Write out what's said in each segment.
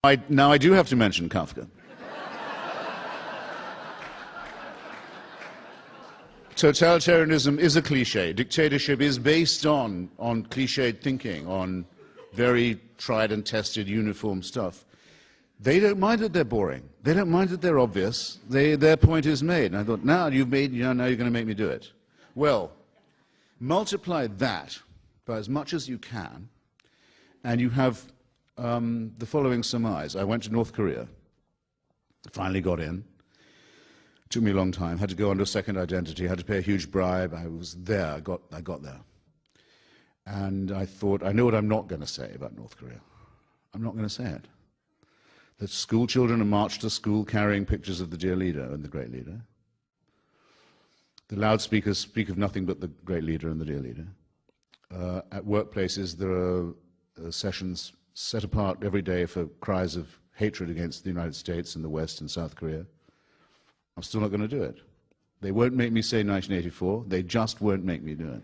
Now I do have to mention Kafka. Totalitarianism is a cliche. Dictatorship is based on cliched thinking, on very tried and tested uniform stuff. They don't mind that they're boring. They don't mind that they're obvious. Their point is made. And I thought, now you're going to make me do it. Well, multiply that by as much as you can, and you have the following surmise. I went to North Korea, finally got in. Took me a long time, had to go under a second identity, had to pay a huge bribe. I was there, I got there. And I thought, I know what I'm not going to say about North Korea. I'm not going to say it. That school children are marched to school carrying pictures of the dear leader and the great leader. The loudspeakers speak of nothing but the great leader and the dear leader. At workplaces, there are sessions set apart every day for cries of hatred against the United States and the West and South Korea. I'm still not going to do it. They won't make me say 1984. They just won't make me do it.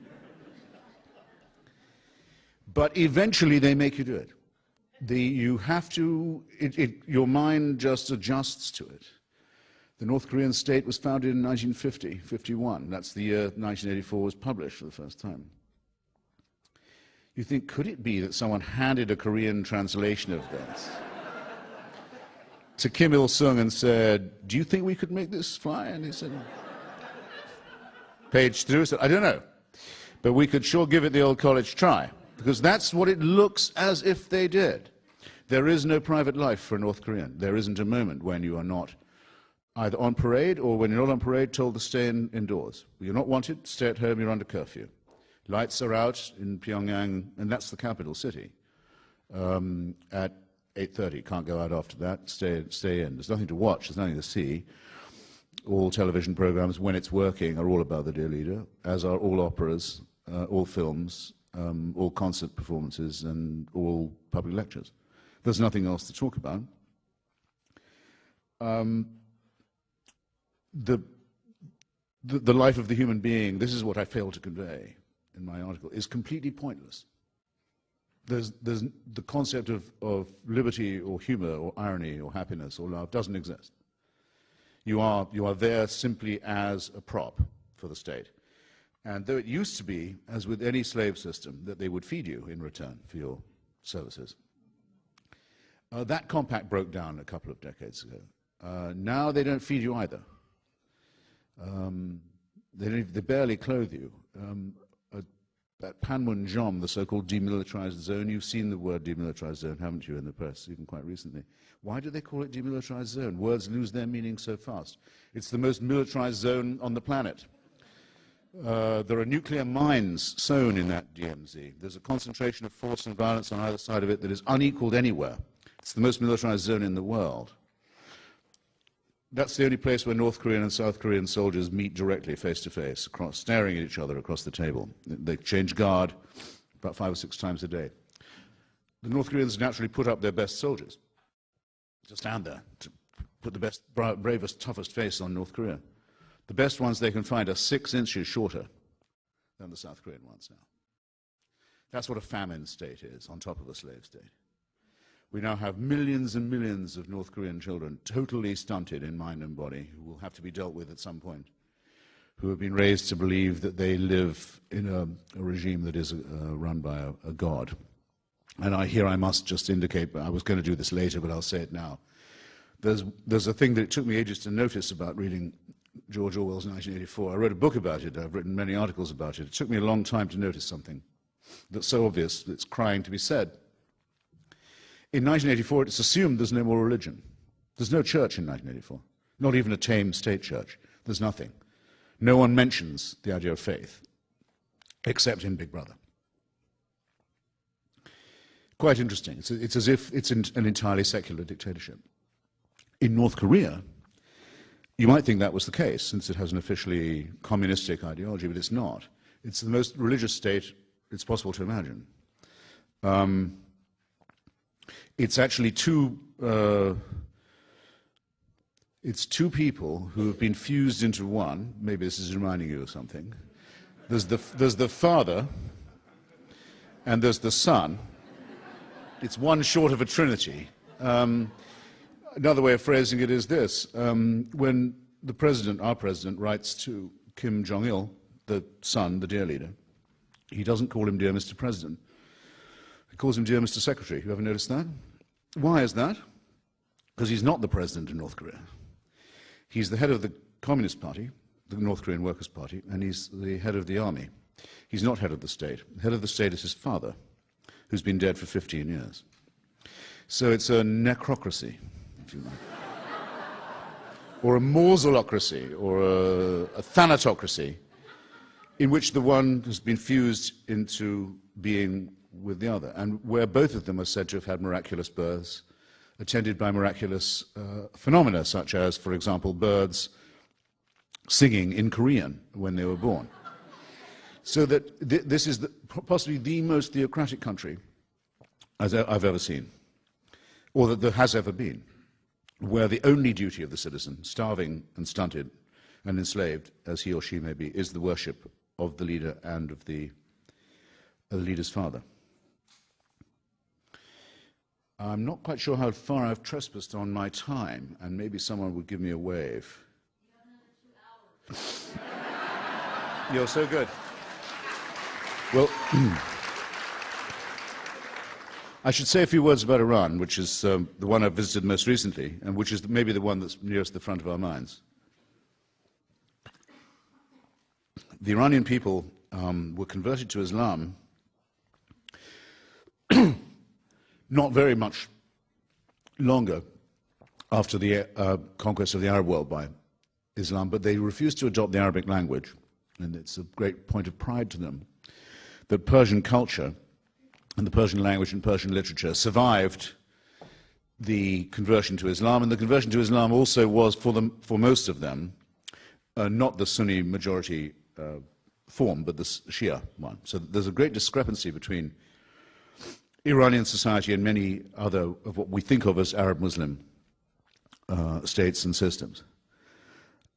But eventually they make you do it. You have to, your mind just adjusts to it. The North Korean state was founded in 1950, 51. That's the year 1984 was published for the first time. You think, could it be that someone handed a Korean translation of this to Kim Il-sung and said, do you think we could make this fly? And he said, page through, said, I don't know, but we could sure give it the old college try, because that's what it looks as if they did. There is no private life for a North Korean. There isn't a moment when you are not either on parade or when you're not on parade told to stay indoors. You're not wanted, stay at home, you're under curfew. Lights are out in Pyongyang, and that's the capital city, at 8:30, can't go out after that, stay in. There's nothing to watch, there's nothing to see. All television programs, when it's working, are all about the dear leader, as are all operas, all films, all concert performances, and all public lectures. There's nothing else to talk about. The life of the human being, this is what I failed to convey in my article, is completely pointless. There's the concept of liberty or humor or irony or happiness or love doesn't exist. You are there simply as a prop for the state. And though it used to be, as with any slave system, that they would feed you in return for your services, that compact broke down a couple of decades ago. Now they don't feed you either. They barely clothe you. At Panmunjom, the so-called demilitarized zone, you've seen the word demilitarized zone, haven't you, in the press, even quite recently. Why do they call it demilitarized zone? Words lose their meaning so fast. It's the most militarized zone on the planet. There are nuclear mines sown in that DMZ. There's a concentration of force and violence on either side of it that is unequaled anywhere. It's the most militarized zone in the world. That's the only place where North Korean and South Korean soldiers meet directly, face to face, staring at each other across the table. They change guard about 5 or 6 times a day. The North Koreans naturally put up their best soldiers to stand there, to put the best, bravest, toughest face on North Korea. The best ones they can find are 6 inches shorter than the South Korean ones now. That's what a famine state is, on top of a slave state. We now have millions and millions of North Korean children totally stunted in mind and body, who will have to be dealt with at some point, who have been raised to believe that they live in a regime that is run by a god. And I must just indicate, but I was going to do this later, but I'll say it now. There's a thing that it took me ages to notice about reading George Orwell's 1984. I wrote a book about it. I've written many articles about it. It took me a long time to notice something that's so obvious that it's crying to be said. In 1984, it's assumed there's no more religion. There's no church in 1984, not even a tame state church. There's nothing. No one mentions the idea of faith, except in Big Brother. Quite interesting. It's as if it's an entirely secular dictatorship. In North Korea, you might think that was the case, since it has an officially communistic ideology, but it's not. It's the most religious state it's possible to imagine. It's actually two people who have been fused into one. Maybe this is reminding you of something. There's the Father, and there's the Son. It's one short of a trinity. Another way of phrasing it is this. When the president, our president, writes to Kim Jong-il, the son, the dear leader, he doesn't call him Dear Mr. President. He calls him Dear Mr. Secretary. You ever noticed that? Why is that? Because he's not the president of North Korea. He's the head of the Communist Party, the North Korean Workers' Party, and he's the head of the army. He's not head of the state. The head of the state is his father, who's been dead for 15 years. So it's a necrocracy, if you like. Or a mausolocracy, or a thanatocracy, in which the one has been fused into being with the other, and where both of them are said to have had miraculous births, attended by miraculous phenomena, such as, for example, birds singing in Korean when they were born. So that this is possibly the most theocratic country I've ever seen, or that there has ever been, where the only duty of the citizen, starving and stunted and enslaved, as he or she may be, is the worship of the leader and of the leader's father. I'm not quite sure how far I've trespassed on my time, and maybe someone would give me a wave. You have another 2 hours. You're so good. Well, I should say a few words about Iran, which is the one I've visited most recently, and which is maybe the one that's nearest the front of our minds. The Iranian people were converted to Islam not very much longer after the conquest of the Arab world by Islam, but they refused to adopt the Arabic language, and it's a great point of pride to them that Persian culture and the Persian language and Persian literature survived the conversion to Islam, and the conversion to Islam also was, for most of them, not the Sunni majority form, but the Shia one. So there's a great discrepancy between Iranian society and many other of what we think of as Arab Muslim states and systems.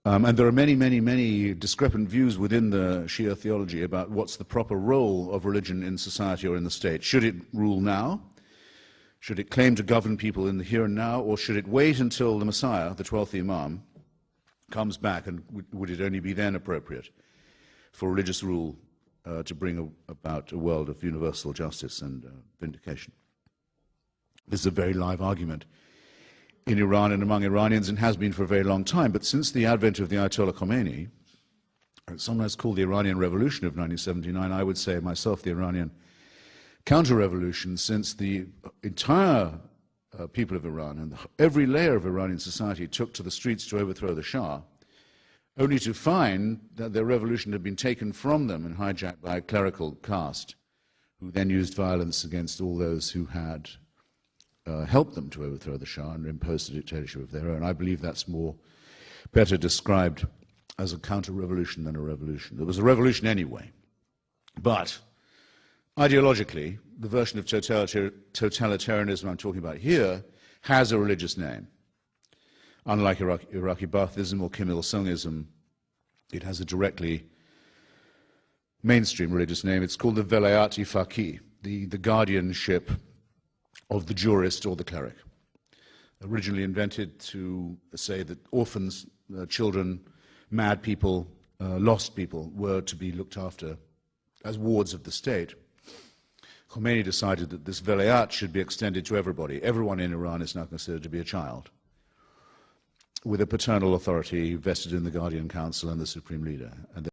And there are many, many, many discrepant views within the Shia theology about what's the proper role of religion in society or in the state. Should it rule now? Should it claim to govern people in the here and now? Or should it wait until the Messiah, the 12th Imam, comes back, and would it only be then appropriate for religious rule to bring about a world of universal justice and vindication? This is a very live argument in Iran and among Iranians, and has been for a very long time. But since the advent of the Ayatollah Khomeini, sometimes called the Iranian Revolution of 1979, I would say myself the Iranian counter-revolution, since the entire people of Iran and every layer of Iranian society took to the streets to overthrow the Shah, only to find that their revolution had been taken from them and hijacked by a clerical caste, who then used violence against all those who had helped them to overthrow the Shah and impose a dictatorship of their own. I believe that's better described as a counter-revolution than a revolution. There was a revolution anyway. But ideologically, the version of totalitarianism I'm talking about here has a religious name. Unlike Iraqi Baathism or Kim Il-sungism, it has a directly mainstream religious name. It's called the Velayat-i Faqih, the guardianship of the jurist or the cleric. Originally invented to say that orphans, children, mad people, lost people were to be looked after as wards of the state. Khomeini decided that this velayat should be extended to everybody. Everyone in Iran is now considered to be a child, with a paternal authority vested in the Guardian Council and the Supreme Leader. And